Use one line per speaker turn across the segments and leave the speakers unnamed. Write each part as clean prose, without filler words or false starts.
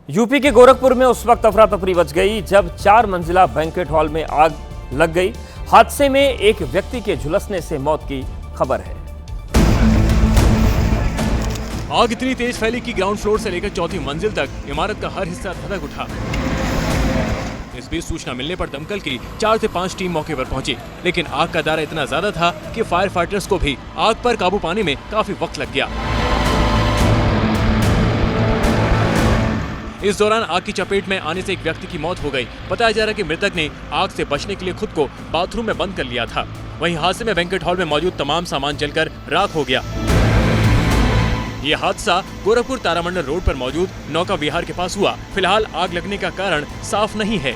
UP के गोरखपुर में उस वक्त अफरा तफरी मच गई जब 4 मंजिला बैंक्वेट हॉल में आग लग गई। हादसे में एक व्यक्ति के झुलसने से मौत की खबर है।
आग इतनी तेज फैली कि ग्राउंड फ्लोर से लेकर चौथी मंजिल तक इमारत का हर हिस्सा धधक उठा। इस बीच सूचना मिलने पर दमकल की 4 से 5 टीम मौके पर पहुंची, लेकिन आग का दायरा इतना ज्यादा था कि फायर फाइटर्स को भी आग पर काबू पाने में काफी वक्त लग गया। इस दौरान आग की चपेट में आने से एक व्यक्ति की मौत हो गई। बताया जा रहा है कि मृतक ने आग से बचने के लिए खुद को बाथरूम में बंद कर लिया था। वहीं हादसे में बैंक्वेट हॉल में मौजूद तमाम सामान जलकर राख हो गया। ये हादसा गोरखपुर तारामंडल रोड पर मौजूद नौका विहार के पास हुआ। फिलहाल आग लगने का कारण साफ नहीं है।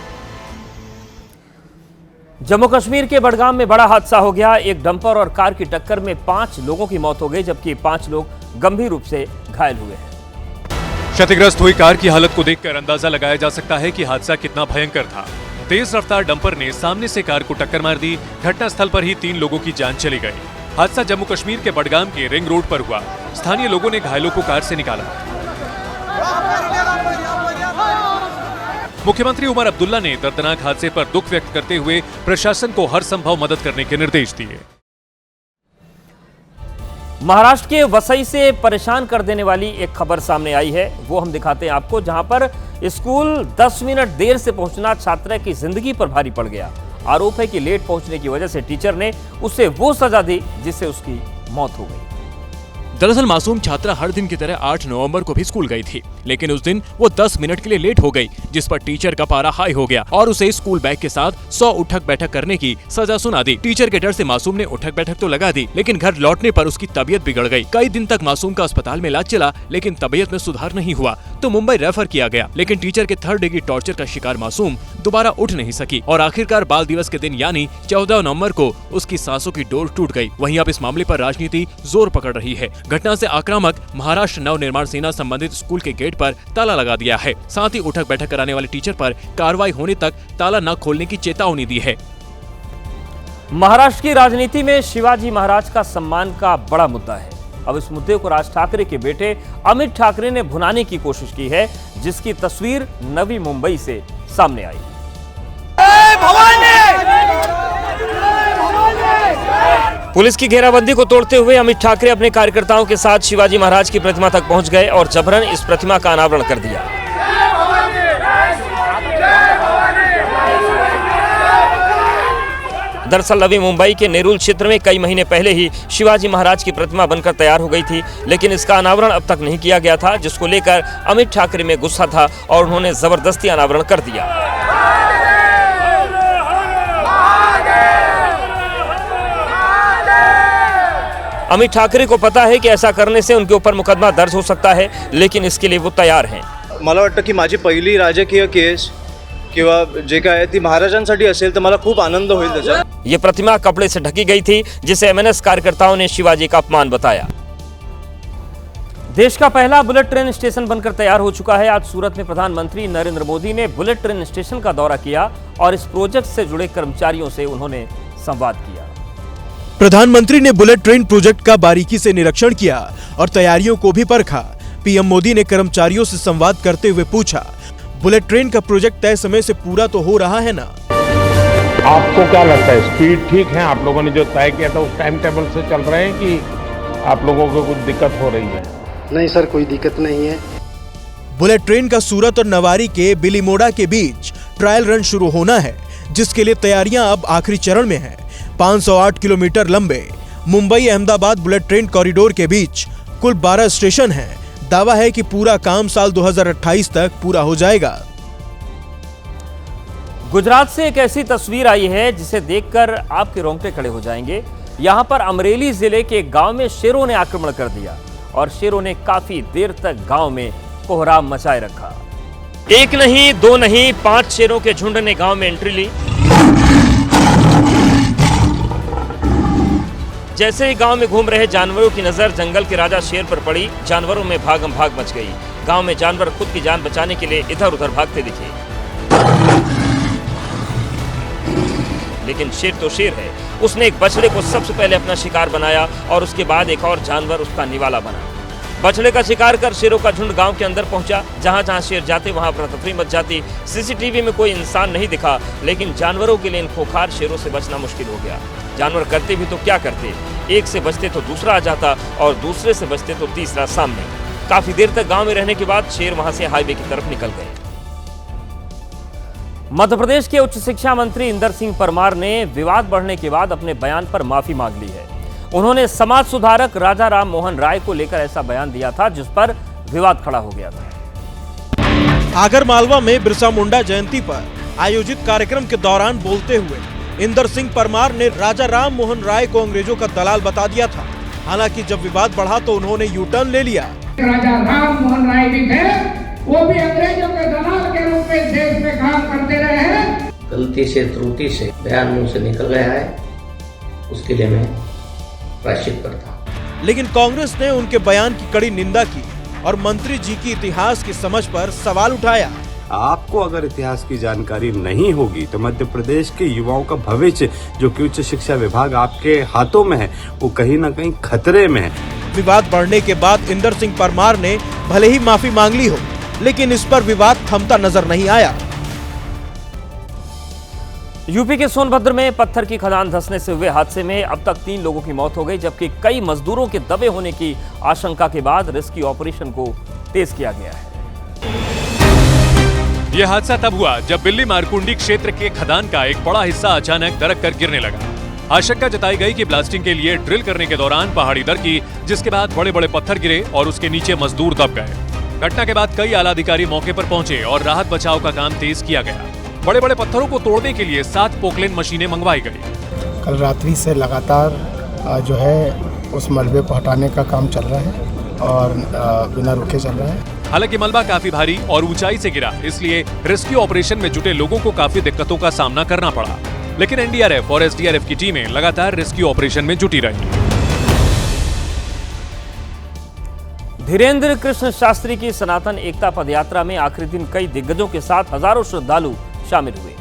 जम्मू कश्मीर के बडगाम में बड़ा हादसा हो गया। एक डंपर और कार की टक्कर में 5 लोगों की मौत हो गई, जबकि 5 लोग गंभीर रूप से घायल हुए हैं।
क्षतिग्रस्त हुई कार की हालत को देखकर अंदाजा लगाया जा सकता है कि हादसा कितना भयंकर था। तेज रफ्तार डंपर ने सामने से कार को टक्कर मार दी। घटनास्थल पर ही 3 लोगों की जान चली गई। हादसा जम्मू कश्मीर के बडगाम के रिंग रोड पर हुआ। स्थानीय लोगों ने घायलों को कार से निकाला। मुख्यमंत्री उमर अब्दुल्ला ने दर्दनाक हादसे पर दुख व्यक्त करते हुए प्रशासन को हर संभव मदद करने के निर्देश दिए।
महाराष्ट्र के वसई से परेशान कर देने वाली एक खबर सामने आई है, वो हम दिखाते हैं आपको, जहां पर स्कूल 10 मिनट देर से पहुंचना छात्रा की जिंदगी पर भारी पड़ गया। आरोप है कि लेट पहुंचने की वजह से टीचर ने उसे वो सजा दी जिससे उसकी मौत हो गई।
दरअसल मासूम छात्रा हर दिन की तरह 8 नवंबर को भी स्कूल गई थी, लेकिन उस दिन वो 10 मिनट के लिए लेट हो गई, जिस पर टीचर का पारा हाई हो गया और उसे स्कूल बैग के साथ 100 उठक बैठक करने की सजा सुना दी। टीचर के डर से मासूम ने उठक बैठक तो लगा दी, लेकिन घर लौटने पर उसकी तबीयत बिगड़ गई। कई दिन तक मासूम का अस्पताल में इलाज चला, लेकिन तबीयत में सुधार नहीं हुआ तो मुंबई रेफर किया गया। लेकिन टीचर के 3rd डिग्री टॉर्चर का शिकार मासूम दोबारा उठ नहीं सकी और आखिरकार बाल दिवस के दिन यानी 14 नवंबर को उसकी सांसों की डोर टूट गई। वहीं अब इस मामले पर राजनीति जोर पकड़ रही है। घटना से आक्रामक महाराष्ट्र नव निर्माण सेना संबंधित स्कूल के गेट पर ताला लगा दिया है। साथ ही उठक बैठक कराने वाले टीचर पर कार्रवाई होने तक ताला न खोलने की चेतावनी दी है।
महाराष्ट्र की राजनीति में शिवाजी महाराज का सम्मान का बड़ा मुद्दा है। अब इस मुद्दे को राज ठाकरे के बेटे अमित ठाकरे ने भुनाने की कोशिश की है, जिसकी तस्वीर नवी मुंबई से सामने आई। पुलिस की घेराबंदी को तोड़ते हुए अमित ठाकरे अपने कार्यकर्ताओं के साथ शिवाजी महाराज की प्रतिमा तक पहुंच गए और जबरन इस प्रतिमा का अनावरण कर दिया। दरअसल नवी मुंबई के नेरुल क्षेत्र में कई महीने पहले ही शिवाजी महाराज की प्रतिमा बनकर तैयार हो गई थी, लेकिन इसका अनावरण अब तक नहीं किया गया था, जिसको लेकर अमित ठाकरे में गुस्सा था और उन्होंने जबरदस्ती अनावरण कर दिया। अमित ठाकरे को पता है कि ऐसा करने से उनके ऊपर मुकदमा दर्ज हो सकता है, लेकिन इसके लिए वो तैयार हैं।
मला वाटतं की माझी पहिली राजकीय केस किंवा जे काय ती महाराजांसाठी असेल तर मला खूप आनंद होईल त्याचा।
ये प्रतिमा कपड़े से ढकी गई थी, जिसे एमएनएस कार्यकर्ताओं ने शिवाजी का अपमान बताया। देश का पहला बुलेट ट्रेन स्टेशन बनकर तैयार हो चुका है। आज सूरत में प्रधानमंत्री नरेंद्र मोदी ने बुलेट ट्रेन स्टेशन का दौरा किया और इस प्रोजेक्ट से जुड़े कर्मचारियों से उन्होंने संवाद किया।
प्रधानमंत्री ने बुलेट ट्रेन प्रोजेक्ट का बारीकी से निरीक्षण किया और तैयारियों को भी परखा। पीएम मोदी ने कर्मचारियों से संवाद करते हुए पूछा, बुलेट ट्रेन का प्रोजेक्ट तय समय से पूरा तो हो रहा है ना?
आपको क्या लगता है, स्पीड ठीक है? आप लोगों ने जो तय किया था उस टाइम टेबल से चल रहे हैं कि आप लोगों को कुछ दिक्कत हो रही है?
नहीं सर, कोई दिक्कत नहीं है।
बुलेट ट्रेन का सूरत और नवारी के बिलीमोड़ा के बीच ट्रायल रन शुरू होना है, जिसके लिए तैयारियां अब आखिरी चरण में हैं। 508 किलोमीटर लंबे Mumbai Ahmedabad bullet train corridor के बीच कुल 12 स्टेशन हैं। दावा है कि पूरा काम साल 2028 तक पूरा हो जाएगा।
गुजरात से एक ऐसी तस्वीर आई है जिसे देखकर आपके रोंगटे खड़े हो जाएंगे। यहां पर अमरेली जिले के गांव में शेरों ने आक्रमण कर दिया और शेरों ने काफी देर तक गांव में कोहराम मचाए रखा। एक नहीं, 2 नहीं, 5 शेरों के झुंड ने गांव में एंट्री ली। जैसे ही गांव में घूम रहे जानवरों की नजर जंगल के राजा शेर पर पड़ी, जानवरों में भागम भाग मच गई। गांव में जानवर खुद की जान बचाने के लिए इधर उधर भागते दिखे, लेकिन शेर तो शेर है। उसने एक बछड़े को सबसे पहले अपना शिकार बनाया और उसके बाद एक और जानवर उसका निवाला बना। बछड़े का शिकार कर शेरों का झुंड गांव के अंदर पहुंचा। जहां जहां शेर जाते वहां अफरा-तफरी मच जाती। सीसीटीवी में कोई इंसान नहीं दिखा, लेकिन जानवरों के लिए इन खूंखार शेरों से बचना मुश्किल हो गया। जानवर करते भी तो क्या करते, एक से बचते तो दूसरा आ जाता और दूसरे से बचते तो तीसरा सामने। काफी देर तक गांव में रहने के बाद शेर वहां से हाईवे की तरफ निकल गए। मध्य प्रदेश के उच्च शिक्षा मंत्री इंदर सिंह परमार ने विवाद बढ़ने के बाद अपने बयान पर माफी मांग ली है। उन्होंने समाज सुधारक राजा राम मोहन राय को लेकर ऐसा बयान दिया था जिस पर विवाद खड़ा हो गया था।
आगरमालवा में बिरसा मुंडा जयंती पर आयोजित कार्यक्रम के दौरान बोलते हुए इंदर सिंह परमार ने राजा राम मोहन राय को अंग्रेजों का दलाल बता दिया था। हालांकि जब विवाद बढ़ा तो उन्होंने यू टर्न ले लिया।
राजा राम मोहन राय भी थे, वो भी अंग्रेजों के दलाल के रूप में देश में काम करते रहे हैं।
गलती से त्रुटि से बयान मुंह से निकल गया है, उसके लिए मैं प्रायश्चित करता हूं।
लेकिन कांग्रेस ने उनके बयान की कड़ी निंदा की और मंत्री जी की इतिहास की समझ पर सवाल उठाया।
आपको अगर इतिहास की जानकारी नहीं होगी तो मध्य प्रदेश के युवाओं का भविष्य, जो कि उच्च शिक्षा विभाग आपके हाथों में है, वो कहीं ना कहीं खतरे में है।
विवाद बढ़ने के बाद इंदर सिंह परमार ने भले ही माफी मांग ली हो, लेकिन इस पर विवाद थमता नजर नहीं आया।
यूपी के सोनभद्र में पत्थर की खदान धंसने से हुए हादसे में अब तक 3 लोगों की मौत हो गई, जबकि कई मजदूरों के दबे होने की आशंका के बाद रेस्क्यू ऑपरेशन को तेज किया गया है।
यह हादसा तब हुआ जब बिल्ली मारकुंडी क्षेत्र के खदान का एक बड़ा हिस्सा अचानक दरक कर गिरने लगा। आशंका जताई गई कि ब्लास्टिंग के लिए ड्रिल करने के दौरान पहाड़ी दरकी, जिसके बाद बड़े बड़े पत्थर गिरे और उसके नीचे मजदूर दब गए। घटना के बाद कई आला अधिकारी मौके पर पहुंचे और राहत बचाव का काम तेज किया गया। बड़े बड़े पत्थरों को तोड़ने के लिए 7 पोकलेन मशीनें मंगवाई गई।
कल रात्रि से लगातार जो है उस मलबे को हटाने का काम चल रहा है और बिना रुके चल रहा है।
हालांकि मलबा काफी भारी और ऊंचाई से गिरा, इसलिए रेस्क्यू ऑपरेशन में जुटे लोगों को काफी दिक्कतों का सामना करना पड़ा। लेकिन एनडीआरएफ और एसडीआरएफ की टीमें लगातार रेस्क्यू ऑपरेशन में जुटी रही।
धीरेन्द्र कृष्ण शास्त्री की सनातन एकता पदयात्रा में आखिरी दिन कई दिग्गजों के साथ हजारों श्रद्धालु शामिल हुए।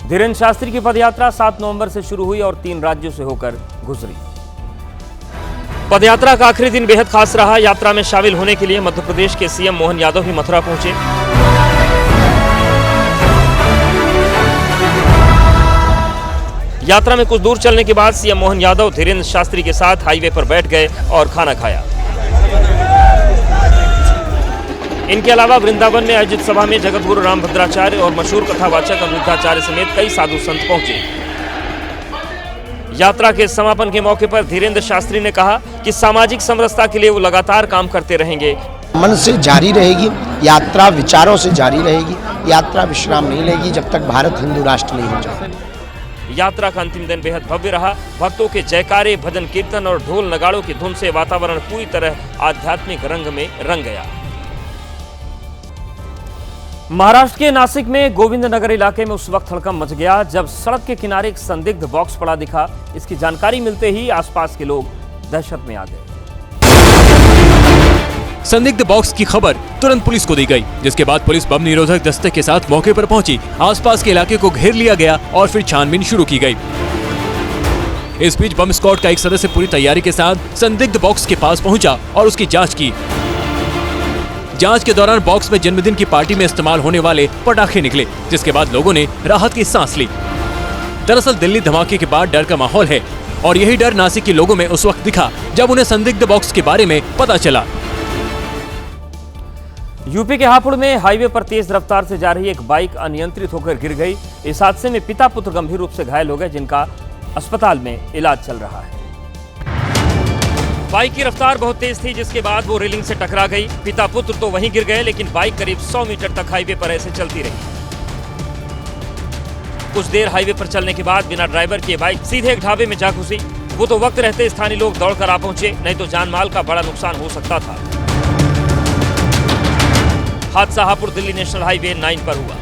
धीरेन्द्र शास्त्री की पदयात्रा 7 नवंबर से शुरू हुई और 3 राज्यों से होकर गुजरी। पदयात्रा का आखिरी दिन बेहद खास रहा। यात्रा में शामिल होने के लिए मध्य प्रदेश के सीएम मोहन यादव भी मथुरा पहुंचे। यात्रा में कुछ दूर चलने के बाद सीएम मोहन यादव धीरेन्द्र शास्त्री के साथ हाईवे पर बैठ गए और खाना खाया। इनके अलावा वृंदावन में आयोजित सभा में जगतगुरु रामभद्राचार्य और मशहूर कथावाचक अनिरुद्धाचार्य समेत कई साधु संत पहुंचे। यात्रा के समापन के मौके पर धीरेन्द्र शास्त्री ने कहा कि सामाजिक समरसता के लिए वो लगातार काम करते रहेंगे।
मन से जारी रहेगी यात्रा, विचारों से जारी रहेगी यात्रा, विश्राम नहीं लेगी जब तक भारत हिंदू राष्ट्र नहीं हो जाए।
यात्रा का अंतिम दिन बेहद भव्य रहा। भक्तों के जयकारे, भजन कीर्तन और ढोल नगाड़ों की धुन से वातावरण पूरी तरह आध्यात्मिक रंग में रंग गया। महाराष्ट्र के नासिक में गोविंद नगर इलाके में उस वक्त हड़कंप मच गया जब सड़क के किनारे एक संदिग्ध बॉक्स पड़ा दिखा। इसकी जानकारी मिलते ही आसपास के लोग दहशत में आ गए।
संदिग्ध बॉक्स की खबर तुरंत पुलिस को दी गई, जिसके बाद पुलिस बम निरोधक दस्ते के साथ मौके पर पहुंची। आसपास के इलाके को घेर लिया गया और फिर छानबीन शुरू की गई। इस बीच बम स्क्वाड का एक सदस्य पूरी तैयारी के साथ संदिग्ध बॉक्स के पास पहुंचा और उसकी जांच की। जांच के दौरान बॉक्स में जन्मदिन की पार्टी में इस्तेमाल होने वाले पटाखे निकले, जिसके बाद लोगों ने राहत की सांस ली। दरअसल दिल्ली धमाके के बाद डर का माहौल है और यही डर नासिक के लोगों में उस वक्त दिखा जब उन्हें संदिग्ध बॉक्स के बारे में पता चला।
यूपी के हापुड़ में हाईवे पर तेज रफ्तार से जा रही एक बाइक अनियंत्रित होकर गिर गई। इस हादसे में पिता पुत्र गंभीर रूप से घायल हो गए, जिनका अस्पताल में इलाज चल रहा है। बाइक की रफ्तार बहुत तेज थी, जिसके बाद वो रेलिंग से टकरा गई। पिता पुत्र तो वहीं गिर गए, लेकिन बाइक करीब 100 मीटर तक हाईवे पर ऐसे चलती रही। कुछ देर हाईवे पर चलने के बाद बिना ड्राइवर के बाइक सीधे एक ढाबे में जा घुसी। वो तो वक्त रहते स्थानीय लोग दौड़कर आ पहुंचे, नहीं तो जान माल का बड़ा नुकसान हो सकता था। हादसा हापुड़ दिल्ली नेशनल हाईवे 9 पर हुआ।